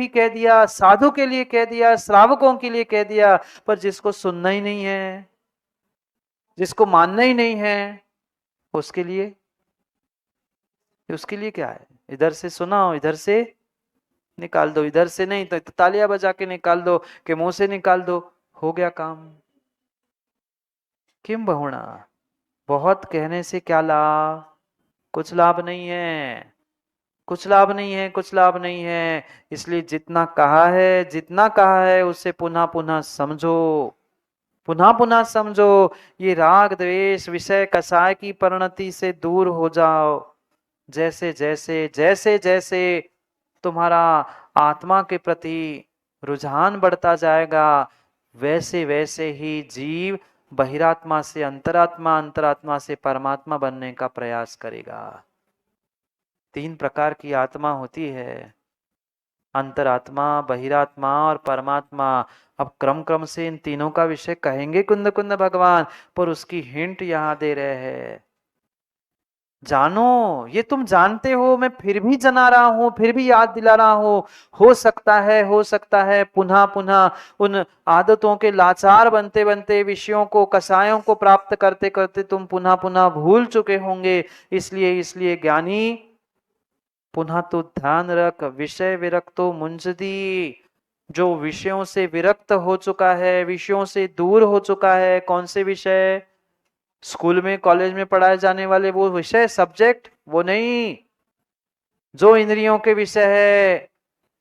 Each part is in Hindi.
भी कह दिया, साधु के लिए कह दिया, श्रावकों के लिए कह दिया, पर जिसको सुनना ही नहीं है, जिसको मानना ही नहीं है, उसके लिए क्या है? इधर से सुनाओ, इधर से निकाल दो, इधर से नहीं तो तालियां बजा के निकाल दो, कि मुंह से निकाल दो, हो गया काम। किम बहुणा, बहुत कहने से क्या लाभ? कुछ लाभ नहीं है, कुछ लाभ नहीं है, कुछ लाभ नहीं है। इसलिए जितना कहा है, जितना कहा है उसे पुनः पुनः समझो, पुनः पुनः समझो। ये राग द्वेष विषय कसाय की परिणति से दूर हो जाओ। जैसे जैसे जैसे जैसे तुम्हारा आत्मा के प्रति रुझान बढ़ता जाएगा, वैसे वैसे ही जीव बहिरात्मा से अंतरात्मा, अंतरात्मा से परमात्मा बनने का प्रयास करेगा। 3 प्रकार की आत्मा होती है, अंतरात्मा, बहिरात्मा और परमात्मा। अब क्रम क्रम से इन तीनों का विषय कहेंगे कुंद कुंद भगवान, पर उसकी हिंट यहां दे रहे हैं। जानो, ये तुम जानते हो, मैं फिर भी जना रहा हूं, फिर भी याद दिला रहा हूं। हो सकता है पुनः पुनः उन आदतों के लाचार बनते बनते, विषयों को, कसायों को प्राप्त करते करते तुम पुनः पुनः भूल चुके होंगे। इसलिए ज्ञानी पुनः तो ध्यान रख, विषय विरक्तो मुंजदी। जो विषयों से विरक्त हो चुका है, विषयों से दूर हो चुका है, कौन से विषय? स्कूल में, कॉलेज में पढ़ाए जाने वाले वो विषय, सब्जेक्ट, वो नहीं। जो इंद्रियों के विषय है,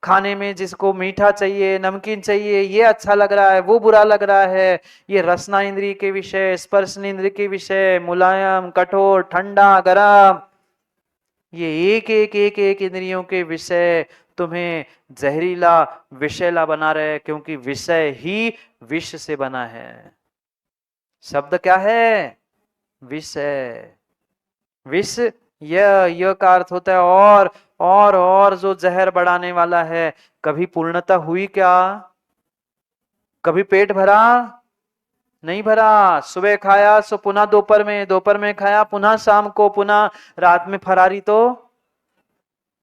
खाने में जिसको मीठा चाहिए, नमकीन चाहिए, ये अच्छा लग रहा है, वो बुरा लग रहा है, ये रसना इंद्रिय के विषय, स्पर्श इंद्रिय के विषय, मुलायम, कठोर, ठंडा, गरम, ये एक एक एक एक इंद्रियों के विषय तुम्हें जहरीला विषैला बना रहे, क्योंकि विषय ही विष से बना है। शब्द क्या है? विषय। विष, यह का अर्थ होता है और जो जहर बढ़ाने वाला है। कभी पूर्णता हुई क्या? कभी पेट भरा? नहीं भरा। सुबह खाया सो पुनः दोपहर में खाया, पुनः शाम को, पुनः रात में फरारी तो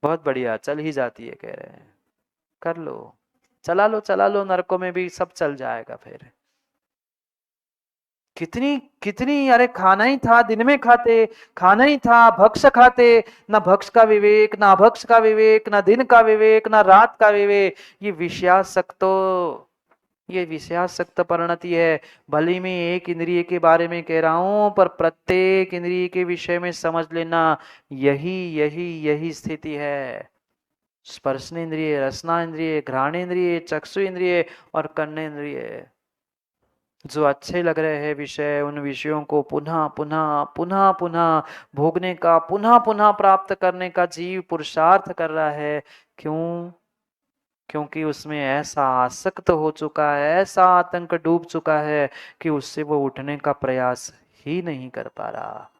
बहुत बढ़िया चल ही जाती है, कह रहे हैं। कर लो, चला लो, नरकों में भी सब चल जाएगा फिर। कितनी कितनी, अरे खाना ही था, दिन में खाते, खाना ही था, भक्ष खाते, ना भक्ष का विवेक, ना अभक्ष का विवेक, ना दिन का विवेक, ना रात का विवेक। ये विषयासक्तो, ये विषयासक्त परिणति है। भली में एक इंद्रिय के बारे में कह रहा हूं, पर प्रत्येक इंद्रिय के विषय में समझ लेना, यही यही यही स्थिति है। स्पर्शनेन्द्रिय, रसनाइंद्रिय, घ्राणेन्द्रिय, चक्षु इंद्रिय और कर्णेन्द्रिय, जो अच्छे लग रहे हैं विषय, उन विषयों को पुनः पुनः पुनः पुनः भोगने का, पुनः पुनः प्राप्त करने का जीव पुरुषार्थ कर रहा है। क्यों? क्योंकि उसमें ऐसा आसक्त हो चुका है, ऐसा आतंक डूब चुका है कि उससे वो उठने का प्रयास ही नहीं कर पा रहा।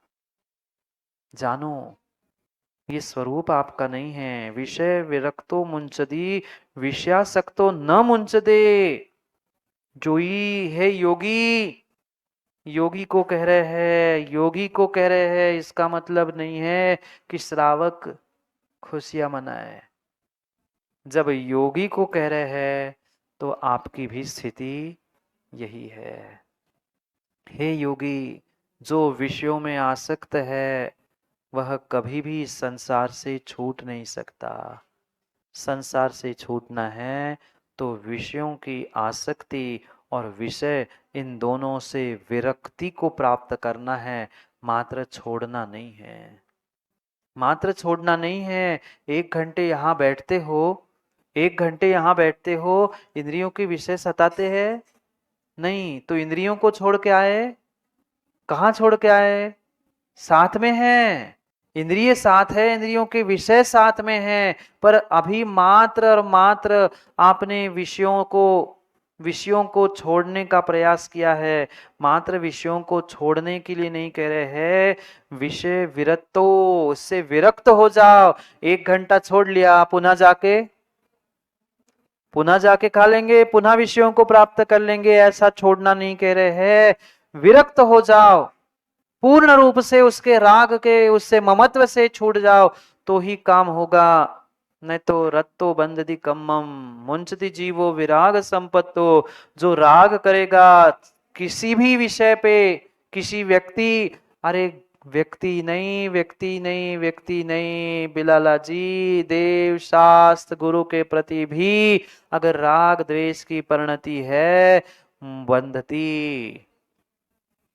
जानो, ये स्वरूप आपका नहीं है। विषय विरक्तो मुंचदी, विषयासक्तो न मुंचदे। जोई है योगी, योगी को कह रहे हैं, योगी को कह रहे हैं। इसका मतलब नहीं है कि श्रावक खुशियां मनाए। जब योगी को कह रहे हैं तो आपकी भी स्थिति यही है। हे योगी, जो विषयों में आसक्त है वह कभी भी संसार से छूट नहीं सकता। संसार से छूटना है तो विषयों की आसक्ति और विषय, इन दोनों से विरक्ति को प्राप्त करना है, मात्र छोड़ना नहीं है। मात्र छोड़ना नहीं है। 1 घंटे यहाँ बैठते हो, 1 घंटे यहाँ बैठते हो, इंद्रियों के विषय सताते हैं? नहीं, तो इंद्रियों को छोड़ के आए, कहाँ छोड़ के आए? साथ में है, इंद्रिय साथ है, इंद्रियों के विषय साथ में है, पर अभी मात्र और मात्र आपने विषयों को छोड़ने का प्रयास किया है। मात्र विषयों को छोड़ने के लिए नहीं कह रहे हैं, विषय विरक्तो, उससे विरक्त हो जाओ। 1 घंटा छोड़ लिया, पुनः जाके खा लेंगे, पुनः विषयों को प्राप्त कर लेंगे, ऐसा छोड़ना नहीं कह रहे हैं। विरक्त हो जाओ, पूर्ण रूप से उसके राग के, उससे ममत्व से छूट जाओ, तो ही काम होगा। नहीं तो रत्तो बंधति कम्मम मुंचति जीवो विराग संपत्तो। जो राग करेगा किसी भी विषय पे, किसी व्यक्ति, अरे व्यक्ति नहीं, व्यक्ति नहीं, व्यक्ति नहीं, बिलाला जी, देव शास्त्र गुरु के प्रति भी अगर राग द्वेष की परिणति है, बंधती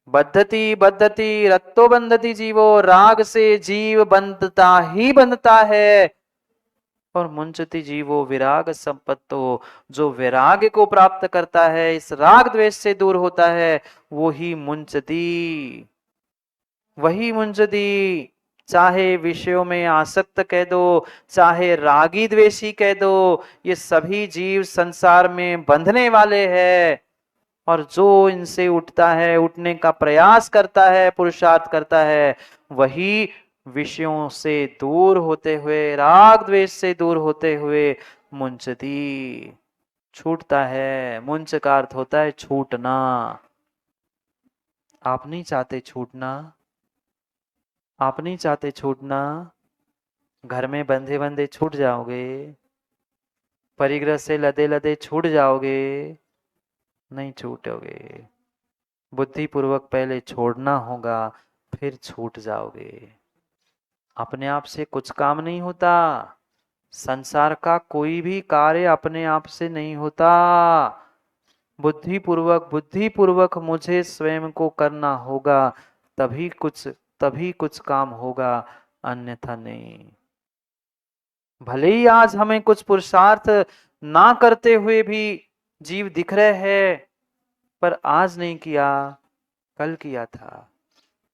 बद्धति बद्धति रत्तो बंधति जीवो, राग से जीव बंधता ही बंधता है। और मुंचति जीवो विराग संपत्तो, जो वैराग्य को प्राप्त करता है, इस राग द्वेष से दूर होता है, वो ही मुंचति, वही मुंचति। चाहे विषयों में आसक्त कह दो, चाहे रागी द्वेषी कह दो, ये सभी जीव संसार में बंधने वाले हैं। और जो इनसे उठता है, उठने का प्रयास करता है, पुरुषार्थ करता है, वही विषयों से दूर होते हुए, राग द्वेष से दूर होते हुए मुंचती, छूटता है। मुंच का अर्थ होता है छूटना। आप नहीं चाहते छूटना, आप नहीं चाहते छूटना। घर में बंधे बंधे छूट जाओगे, परिग्रह से लदे लदे छूट जाओगे, नहीं छूटोगे। बुद्धिपूर्वक पहले छोड़ना होगा, फिर छूट जाओगे। अपने आप से कुछ काम नहीं होता। संसार का कोई भी कार्य अपने आप से नहीं होता। बुद्धिपूर्वक मुझे स्वयं को करना होगा, तभी कुछ काम होगा, अन्यथा नहीं। भले ही आज हमें कुछ पुरुषार्थ ना करते हुए भी जीव दिख रहे हैं, पर आज नहीं किया, कल किया था,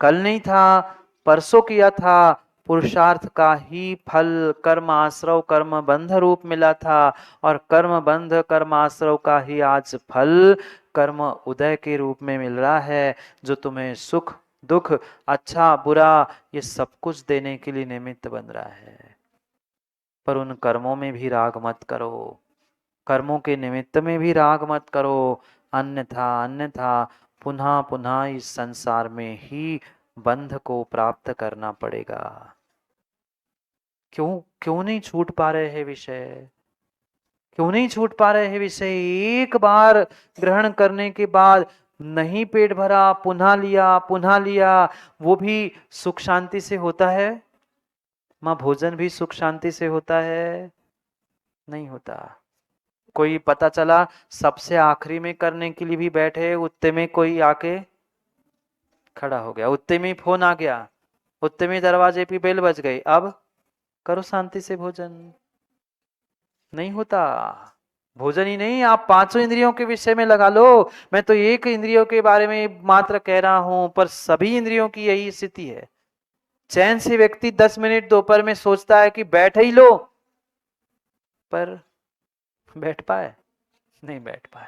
कल नहीं था, परसों किया था। पुरुषार्थ का ही फल कर्म आश्रव कर्म बंध रूप मिला था, और कर्म बंध कर्म आश्रव का ही आज फल कर्म उदय के रूप में मिल रहा है, जो तुम्हें सुख दुख अच्छा बुरा ये सब कुछ देने के लिए निमित्त बन रहा है। पर उन कर्मों में भी राग मत करो, कर्मों के निमित्त में भी राग मत करो, अन्यथा पुनः पुनः इस संसार में ही बंध को प्राप्त करना पड़ेगा। क्यों क्यों नहीं छूट पा रहे हैं विषय, क्यों नहीं छूट पा रहे हैं विषय? एक बार ग्रहण करने के बाद नहीं पेट भरा, पुनः लिया, वो भी सुख शांति से होता है? माँ भोजन भी सुख शांति से होता है? नहीं होता। कोई पता चला सबसे आखिरी में करने के लिए भी बैठे, उतने में कोई आके खड़ा हो गया, उतने में फोन आ गया, उतने में दरवाजे पे बेल बज गई, अब करो शांति से भोजन। नहीं होता। भोजन ही नहीं, आप पांचों इंद्रियों के विषय में लगा लो। मैं तो एक इंद्रियों के बारे में मात्र कह रहा हूं, पर सभी इंद्रियों की यही स्थिति है। चैन से व्यक्ति 10 मिनट दोपहर में सोचता है कि बैठ ही लो, पर बैठ पाए? नहीं बैठ पाए।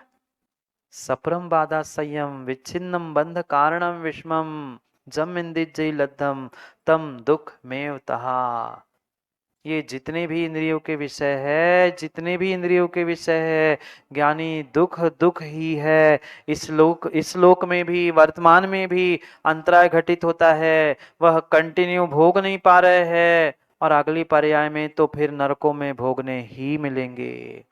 सप्रम बाधा संयम विच्छिन्नम बंध कारणम विषमम जम इंदिजय लद्धम तम दुख मेव तहा। ये जितने भी इंद्रियों के विषय है, जितने भी इंद्रियों के विषय है, ज्ञानी दुख दुख ही है। इस लोक में भी, वर्तमान में भी अंतराय घटित होता है, वह कंटिन्यू भोग नहीं पा रहे हैं, और अगली पर्याय में तो फिर नरकों में भोगने ही मिलेंगे।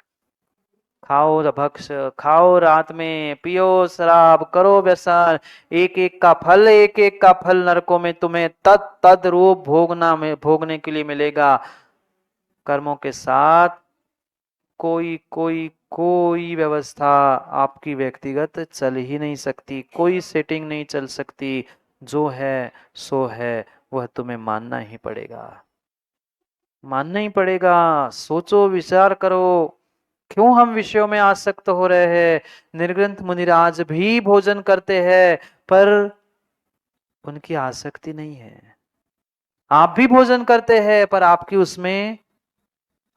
खाओ भक्ष, खाओ रात में, पियो शराब, करो व्यसन, एक एक का फल नरकों में तुम्हें तद रूप भोगने के लिए मिलेगा। कर्मों के साथ कोई व्यवस्था आपकी व्यक्तिगत चल ही नहीं सकती, कोई सेटिंग नहीं चल सकती। जो है सो है, वह तुम्हें मानना ही पड़ेगा, मानना ही पड़ेगा। सोचो, विचार करो, क्यों हम विषयों में आसक्त हो रहे हैं? निर्ग्रंथ मुनिराज भी भोजन करते हैं, पर उनकी आसक्ति नहीं है। आप भी भोजन करते हैं, पर आपकी उसमें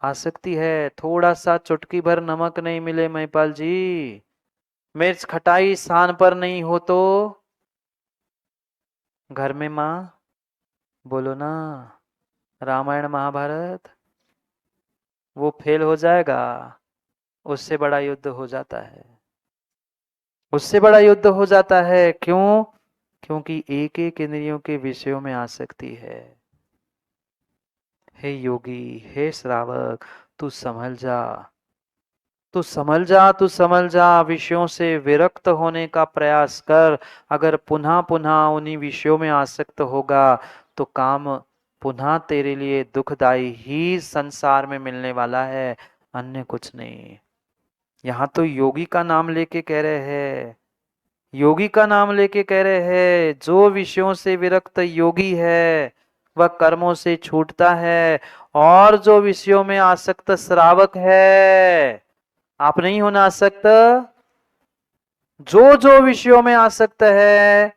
आसक्ति है। थोड़ा सा चुटकी भर नमक नहीं मिले महिपाल जी, मिर्च खटाई स्थान पर नहीं हो तो घर में माँ बोलो ना, रामायण महाभारत वो फेल हो जाएगा, उससे बड़ा युद्ध हो जाता है, उससे बड़ा युद्ध हो जाता है। क्यों? क्योंकि एक एक इंद्रियों के विषयों में आसक्ति है। हे योगी, हे श्रावक, तू संभल जा, तू संभल जा, तू संभल जा, विषयों से विरक्त होने का प्रयास कर। अगर पुनः पुनः उन्हीं विषयों में आसक्त होगा तो काम पुनः तेरे लिए दुखदाई ही संसार में मिलने वाला है, अन्य कुछ नहीं। यहाँ तो योगी का नाम लेके कह रहे हैं, योगी का नाम लेके कह रहे हैं, जो विषयों से विरक्त योगी है वह कर्मों से छूटता है, और जो विषयों में आसक्त श्रावक है, आप नहीं होना आसक्त, जो जो विषयों में आसक्त है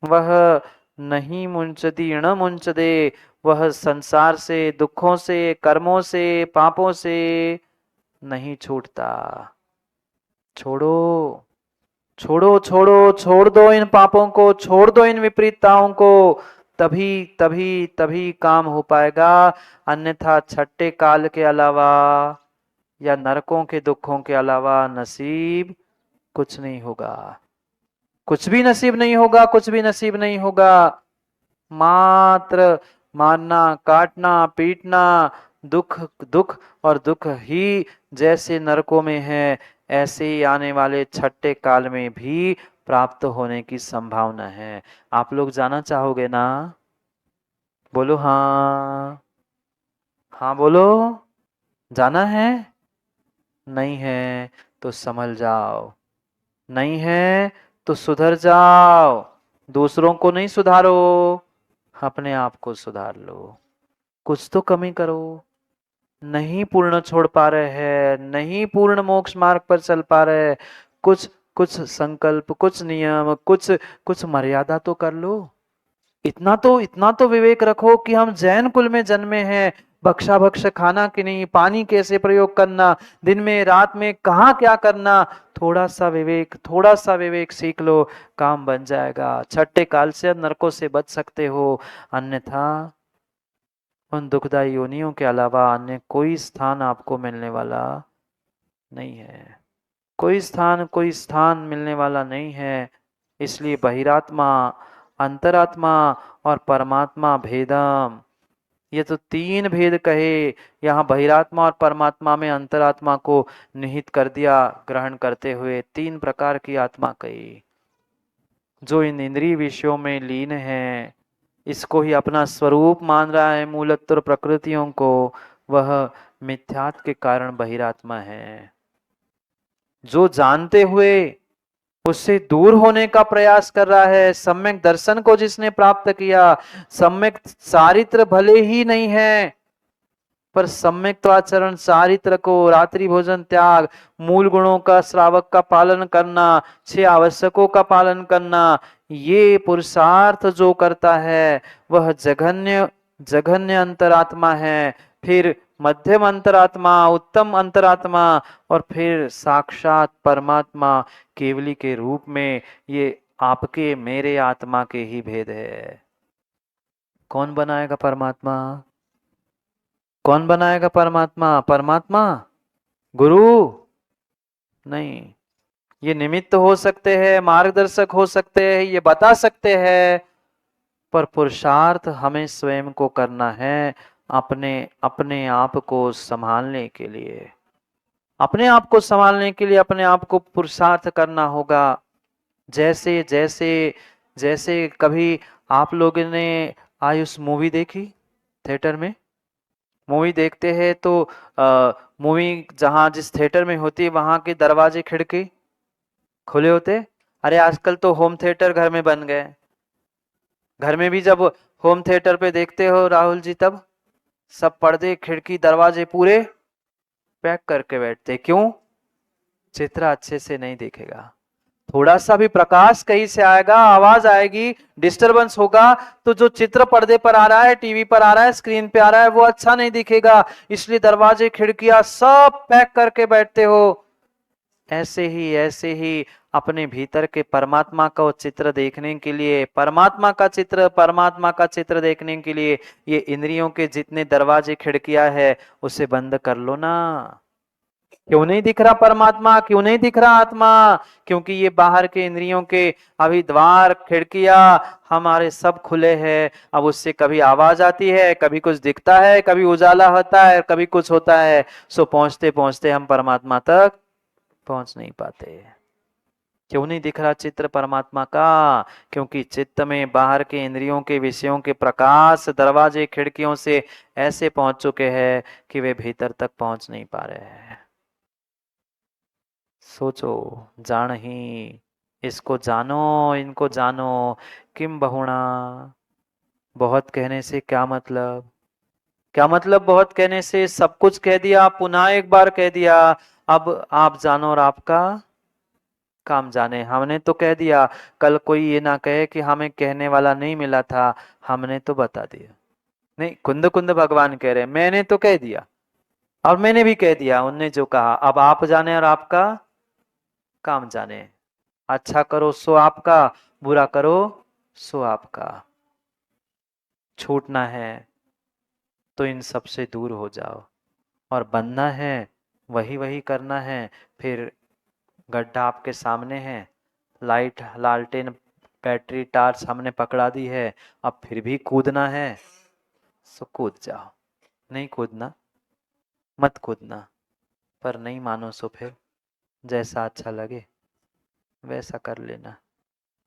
वह नहीं मुंचती न मुंचदे, वह संसार से, दुखों से, कर्मों से, पापों से नहीं छूटता। छोड़ो, छोड़ो, छोड़ो, छोड़ दो इन पापों को, छोड़ दो इन विपरीतताओं को, तभी तभी तभी काम हो पाएगा। अन्यथा छठे काल के अलावा या नरकों के दुखों के अलावा नसीब कुछ नहीं होगा, कुछ भी नसीब नहीं होगा, कुछ भी नसीब नहीं होगा। मात्र मारना, काटना, पीटना, दुख दुख और दुख ही जैसे नरकों में है, ऐसे ही आने वाले छठे काल में भी प्राप्त होने की संभावना है। आप लोग जाना चाहोगे ना? बोलो हाँ, हाँ बोलो। जाना है? नहीं है तो संभल जाओ, नहीं है तो सुधर जाओ। दूसरों को नहीं सुधारो, अपने आप को सुधार लो। कुछ तो कमी करो। नहीं पूर्ण छोड़ पा रहे हैं, नहीं पूर्ण मोक्ष मार्ग पर चल पा रहे, कुछ कुछ संकल्प, कुछ नियम, कुछ कुछ मर्यादा तो कर लो। इतना तो विवेक रखो कि हम जैन कुल में जन्मे हैं, भक्षा भक्ष खाना कि नहीं, पानी कैसे प्रयोग करना, दिन में रात में कहाँ क्या करना, थोड़ा सा विवेक, थोड़ा सा विवेक सीख लो, काम बन जाएगा। छठे काल से नरकों से बच सकते हो, अन्यथा उन दुखदाई योनियों के अलावा अन्य कोई स्थान आपको मिलने वाला नहीं है, कोई स्थान मिलने वाला नहीं है। इसलिए बहिरात्मा, अंतरात्मा और परमात्मा भेदम, ये तो तीन भेद कहे। यहाँ बहिरात्मा और परमात्मा में अंतरात्मा को निहित कर दिया, ग्रहण करते हुए तीन प्रकार की आत्मा कही। जो इन इंद्रिय विषयों में लीन है, इसको ही अपना स्वरूप मान रहा है, मूलतः प्रकृतियों को, वह मिथ्यात्व के कारण बहिरात्मा है। जो जानते हुए उससे दूर होने का प्रयास कर रहा है, सम्यक दर्शन को जिसने प्राप्त किया, सम्यक चारित्र भले ही नहीं है पर सम्यक आचरण, चारित्र को, रात्रि भोजन त्याग, मूल गुणों का, श्रावक का पालन करना, 6 आवश्यकों का पालन करना, ये पुरुषार्थ जो करता है वह जघन्य जघन्य अंतरात्मा है, फिर मध्यम अंतरात्मा, उत्तम अंतरात्मा, और फिर साक्षात परमात्मा केवली के रूप में। ये आपके मेरे आत्मा के ही भेद है। कौन बनाएगा परमात्मा? कौन बनाएगा परमात्मा? परमात्मा गुरु नहीं। ये निमित्त हो सकते हैं, मार्गदर्शक हो सकते हैं, ये बता सकते हैं, पर पुरुषार्थ हमें स्वयं को करना है, अपने अपने आप को संभालने के लिए, अपने आप को संभालने के लिए अपने आप को पुरुषार्थ करना होगा। जैसे जैसे जैसे कभी आप लोगों ने आयुष मूवी देखी थिएटर में? मूवी देखते हैं तो मूवी जहां जिस थिएटर में होती है वहां के दरवाजे खिड़की खुले होते। अरे आजकल तो होम थिएटर घर में बन गए। घर में भी जब होम थिएटर पे देखते हो राहुल जी, तब सब पर्दे, खिड़की, दरवाजे पूरे पैक करके बैठते। क्यों? चित्र अच्छे से नहीं दिखेगा। थोड़ा सा भी प्रकाश कहीं से आएगा, आवाज आएगी, डिस्टरबेंस होगा, तो जो चित्र पर्दे पर आ रहा है, टीवी पर आ रहा है, स्क्रीन पे आ रहा है, वो अच्छा नहीं दिखेगा। इसलिए दरवाजे, खिड़कियां सब पैक करके बैठते हो। ऐसे ही अपने भीतर के परमात्मा का चित्र देखने के लिए, परमात्मा का चित्र देखने के लिए ये इंद्रियों के जितने दरवाजे, खिड़कियां है, उसे बंद कर लो ना। क्यों नहीं दिख रहा परमात्मा, क्यों नहीं दिख रहा आत्मा? क्योंकि ये बाहर के इंद्रियों के अभी द्वार खिड़कियां हमारे सब खुले हैं। अब उससे कभी आवाज आती है, कभी कुछ दिखता है, कभी उजाला होता है, कभी कुछ होता है। सो पहुंचते पहुंचते हम परमात्मा तक पहुंच नहीं पाते। क्यों नहीं दिख रहा चित्र परमात्मा का? क्योंकि चित्त में बाहर के इंद्रियों के विषयों के प्रकाश दरवाजे खिड़कियों से ऐसे पहुंच चुके हैं कि वे भीतर तक पहुंच नहीं पा रहे हैं। सोचो, जान ही, इसको जानो, इनको जानो। किम बहुणा, बहुत कहने से क्या मतलब? क्या मतलब बहुत कहने से? सब कुछ कह दिया, पुनः एक बार कह दिया। अब आप जानो और आपका काम जाने। हमने तो कह दिया, कल कोई ये ना कहे कि हमें कहने वाला नहीं मिला था, हमने तो बता दिया। नहीं, कुंद कुंद भगवान कह रहे मैंने तो कह दिया, और मैंने भी कह दिया उनने जो कहा। अब आप जाने और आपका काम जाने। अच्छा करो सो आपका, बुरा करो सो आपका। छूटना है तो इन सब से दूर हो जाओ, और बनना है वही वही करना है। फिर गड्ढा आपके सामने है, लाइट लालटेन बैटरी टार्च हमने पकड़ा दी है, अब फिर भी कूदना है सो कूद जाओ। नहीं कूदना, मत कूदना। पर नहीं मानो सो फिर जैसा अच्छा लगे वैसा कर लेना।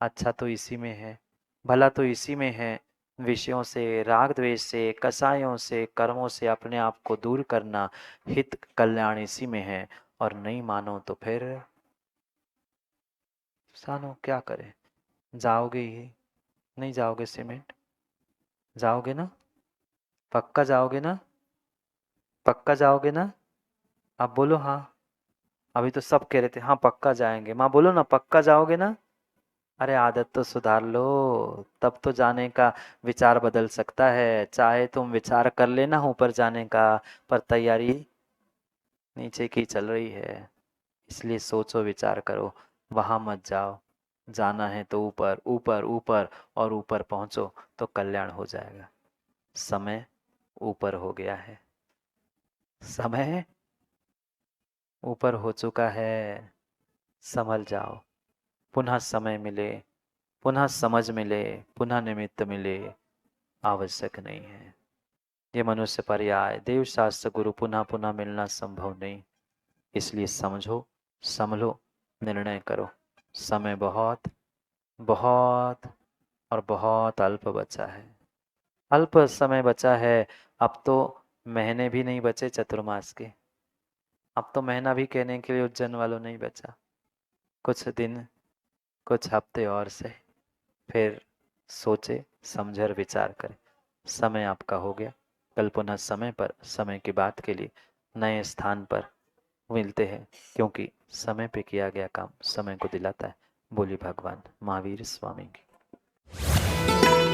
अच्छा तो इसी में है, भला तो इसी में है। विषयों से, राग द्वेष से, कसायों से, कर्मों से अपने आप को दूर करना, हित कल्याण इसी में है। और नहीं मानो तो फिर सानो क्या करे? जाओगे ही? नहीं जाओगे सीमेंट? जाओगे ना? पक्का जाओगे ना? पक्का जाओगे ना? आप बोलो हाँ। अभी तो सब कह रहे थे हाँ पक्का जाएंगे। माँ बोलो ना, पक्का जाओगे ना? अरे आदत तो सुधार लो, तब तो जाने का विचार बदल सकता है। चाहे तुम विचार कर लेना ऊपर जाने का, पर तैयारी नीचे की चल रही है। इसलिए सोचो, विचार करो, वहां मत जाओ। जाना है तो ऊपर ऊपर ऊपर, और ऊपर पहुंचो तो कल्याण हो जाएगा। समय ऊपर हो गया है, समय ऊपर हो चुका है। संभल जाओ, पुनः समय मिले, पुनः समझ मिले, पुनः निमित्त मिले, आवश्यक नहीं है। ये मनुष्य पर्याय, देव शास्त्र गुरु पुनः पुनः मिलना संभव नहीं। इसलिए समझो, संभलो, निर्णय करो। समय बहुत बहुत और बहुत अल्प बचा है। अल्प समय बचा है। अब तो महीने भी नहीं बचे चतुर्मास के। अब तो महीना भी कहने के लिए उज्जैन वालों नहीं बचा। कुछ दिन, कुछ हफ्ते और से, फिर सोचे समझे और विचार करें। समय आपका हो गया। कल पुनः समय पर, समय की बात के लिए नए स्थान पर मिलते हैं, क्योंकि समय पे किया गया काम समय को दिलाता है। बोली भगवान महावीर स्वामी की।